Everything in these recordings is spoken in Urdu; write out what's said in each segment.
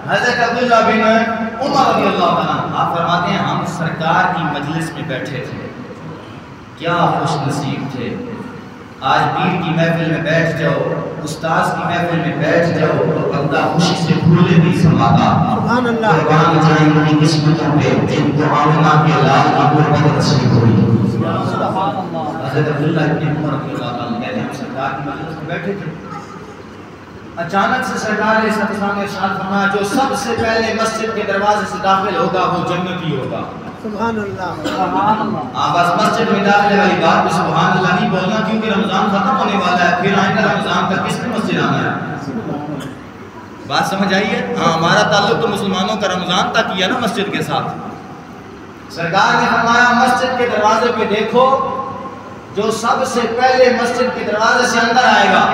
حضرت عبداللہ بن عمر رضی اللہ عنہ آپ فرماتے ہیں ہم سرکار کی مجلس میں بیٹھے تھے، کیا خوش نصیب تھے۔ آج پیر کی محفل میں بیٹھ جاؤ، استاذ کی محفل میں بیٹھ جاؤ تو بندہ خوشی سے بھولے نہیں سماتا۔ سبحان اللہ، قربان جائیں اپنی قسمتوں پہ جن کو آمنہ کے لال کی قربت نصیب ہوئی۔ سبحان اللہ۔ حضرت عبداللہ بن عمر رضی اللہ عنہ کہتے ہیں ہم سرکار کی مجلس میں بیٹھے تھے، اچانک سے سرکار علیہ السلام نے ارشاد فرمایا جو سب سے پہلے مسجد کے دروازے سے داخل ہوگا وہ جنتی ہوگا۔ سبحان اللہ، سبحان اللہ۔ بس مسجد میں داخلے والی بات پہ سبحان اللہ نہیں بولنا، کیونکہ رمضان ختم ہونے والا ہے، پھر آئندہ رمضان تک کس نے مسجد آنا ہے؟ بات سمجھ آئیے؟ ہاں، ہمارا تعلق تو مسلمانوں کا رمضان تک ہی ہے نا مسجد کے ساتھ۔ سرکار نے فرمایا مسجد کے دروازے پہ دیکھو، جو سب سے پہلے مسجد کے دروازے سے اندر آئے گا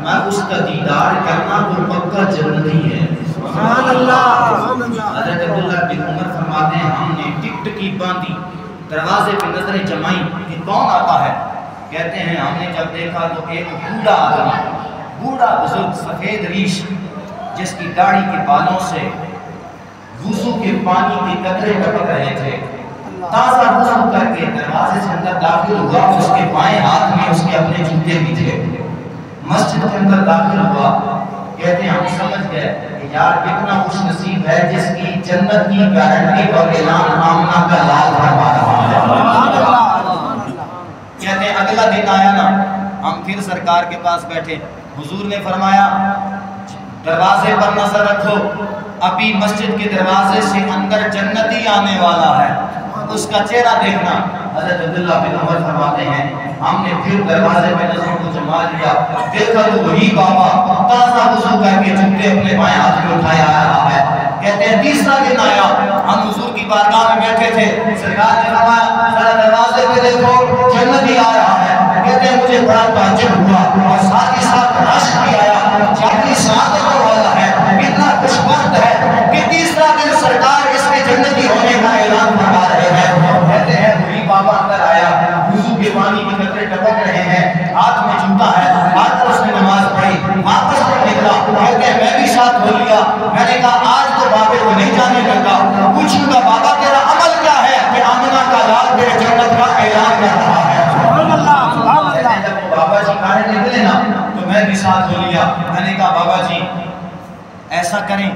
میں اس کا دیدار کرنا وہ پکا جنتی ہے۔ سبحان اللہ، سبحان اللہ۔ حضرت عبداللہ بن عمر فرماتے ہیں ہم نے ٹکٹکی باندھی، دروازے پہ نظریں جمائیں کہ کون آتا ہے۔ کہتے ہیں ہم نے جب دیکھا تو ایک بوڑھا آدمی، بوڑھا بزرگ سفید ریش، جس کی داڑھی کے بالوں سے وضو کے پانی کے قطرے ٹپک رہے تھے، تازہ وضو کر کے دروازے سے اندر داخل ہوا، اس کے بائیں ہاتھ میں اس کے اپنے جوتے بھی تھے، مسجد کے اندر داخل ہوا۔ کہتے ہیں ہم سمجھ گئے کہ یار کتنا خوش نصیب ہے جس کی جنت کی گارنٹی اور اعلان آمنہ کا لال فرما رہا ہے۔ کہتے ہیں اگلا دن آیا نا، ہم پھر سرکار کے پاس بیٹھے، حضور نے فرمایا دروازے پر نظر رکھو، ابھی مسجد کے دروازے سے اندر جنتی آنے والا ہے، اس کا چہرہ دیکھنا۔ حضرت عبداللہ بن عمر فرماتے ہیں ہم نے پھر دروازے میں نظروں کو جما لیا، دیکھا تو وہی بابا تازہ وضو کر کے جوتے اپنے بائیں ہاتھ میں اٹھایا آ رہا ہے۔ کہتے ہیں تیسرا دن آیا، ہم حضور کی بارگاہ میں بیٹھے تھے، سرکار نے فرمایا ذرا دروازے پہ دیکھو جنتی آ رہا ہے۔ کہتے ہیں مجھے بڑا تعجب ہوا اور ساتھ ہی ساتھ رشک بھی آیا، جاتی ساتھ والا ہے، کتنا خوش وقت ہے کہ تیسرا دن سرکار اس کے جنتی ہونے کا اعلان فرما رہے ہیں۔ کہتے ہیں وہی بابا اندر آیا، وضو کے پانی کے قطرے ٹپک رہے ہیں، ہاتھ میں جوتا ہے، ہاتھ پر اس نے نماز پڑھی، واپس نکلا۔ کہتے ہیں میں بھی ساتھ ہو لیا، میں نے کہا آج تو بابے کو نہیں جانے لگا، پوچھوں گا بابا تیرا عمل کیا ہے کہ آمنہ کا لال تیرے جنت کا اعلان کر رہا ہے۔ سبحان اللہ، سبحان اللہ۔ جب بابا جی باہر نکلے نا تو میں بھی ساتھ ہو لیا، میں نے کہا بابا جی ایسا کریں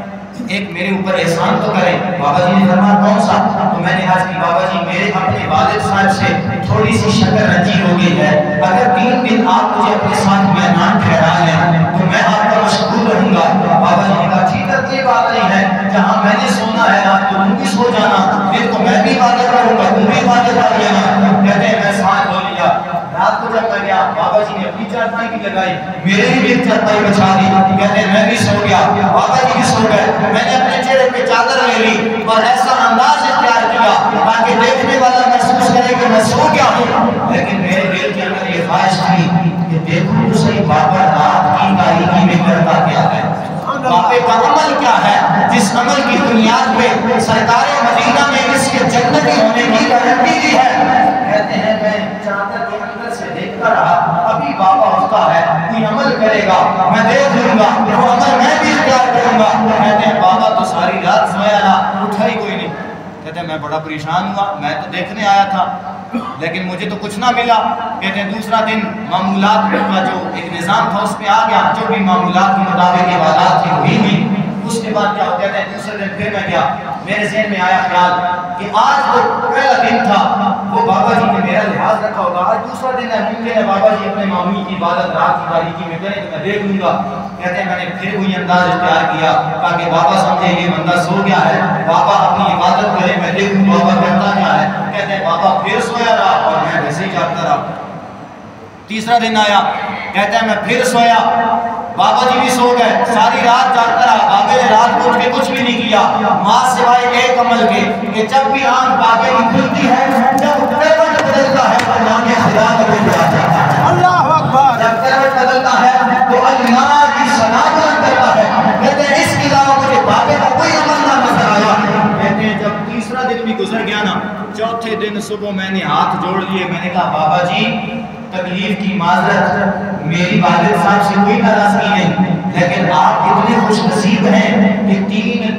ایک میرے اوپر احسان تو کریں۔ بابا جی نے فرمایا کون سا؟ تو میں نے عرض کی بابا جی میرے اپنے والد صاحب سے تھوڑی سی شکر رنجی ہو گئی ہے، اگر 3 دن آپ مجھے اپنے ساتھ مہمان ٹھہرا لیں تو میں آپ کا مشغول رہوں گا۔ بابا جی نے کہا ٹھیک ہے کوئی بات نہیں ہے، جہاں میں نے سونا ہے رات کو تم بھی سو جانا، پھر تو میں بھی عبادت کروں گا تم بھی عبادت کر لینا۔ کہتے ہیں میں ساتھ ہو لیا۔ رات کو جب میں گیا بابا جی نے اپنی چارپائی بھی لگائی، میرے بھی ایک چارپائی بچھا دی۔ کہتے ہیں میں بھی سو گیا، بابا جی بھی سو گئے، میں نے اپنے چہرے پہ چادر لے لی اور ایسا انداز اختیار کیا تاکہ دیکھنے والا محسوس کرے کہ میں سو گیا ہوں، لیکن میرے دل کے اندر یہ خواہش تھی کہ دیکھو تو صحیح بابا رات کی تاریکی میں کرتا کیا ہے، بابے کا عمل کیا ہے جس عمل کی بنیاد پہ سرکار مدینہ میں اس کے جنتی ہونے کی گارنٹی دی ہے۔ کہتے ہیں میں چادر کے اندر سے دیکھتا رہا، ابھی بابا اٹھتا ہے کوئی عمل کرے گا میں دیکھ لوں گا، وہ عمل میں بھی اختیار کروں گا۔ کہتے ہیں بابا تو ساری رات سویا نہ، اٹھا ہی کوئی نہیں۔ کہتے ہیں میں بڑا پریشان ہوا، میں تو دیکھنے آیا تھا لیکن مجھے تو کچھ نہ ملا۔ کہتے ہیں دوسرا دن معمولات کا جو ایک نظام تھا اس پہ آ گیا، جو بھی معمولات کے مطابق عبادات تھی وہی ہوئی۔ اس کے بعد کیا ہو گیا ہے دوسرے دن پھر میں گیا، میرے ذہن میں آیا خیال کہ آج تو پہلا دن تھا، وہ بابا جی نے میرا لحاظ رکھا ہوگا، آج دوسرا دن ہے، ممکن ہے بابا جی اپنے معمول کی عبادت رات کی تاریکی میں کریں تو میں دیکھ لوں گا۔ کہتے ہیں میں نے پھر وہی انداز اختیار کیا تاکہ بابا سمجھے یہ بندہ سو گیا ہے، بابا اپنی عبادت کرے میں دیکھوں بابا کرتا کیا ہے۔ کہتے ہیں بابا پھر سویا رہا اور میں ویسے ہی جاگتا رہا۔ تیسرا دن آیا، کہتے ہیں میں پھر سویا، بابا جی بھی سو گئے، ساری رات جاگتا رہا، بابے نے رات کو اٹھ کے کچھ بھی نہیں کیا ماں سوائے ایک عمل کے کہ جب بھی آنکھ بابے کی کھلتی ہے، جب کروٹ بدلتا ہے تو نام خدا قبول کیا جاتا ہے۔ اللہ اکبر۔ جب کروٹ بدلتا ہے تو اللہ کی ثنا بلند کرتا ہے۔ کہتے ہیں اس کے علاوہ مجھے بابے کا کوئی عمل نہ نظر آیا۔ کہتے ہیں جب تیسرا دن بھی گزر گیا نا، چوتھے دن صبح میں نے ہاتھ جوڑ لیے، میں نے کہا بابا جی تکلیف کی معذرت، میری والد صاحب سے کوئی ناراضگی نہیں، لیکن آپ اتنے خوش نصیب ہیں کہ 3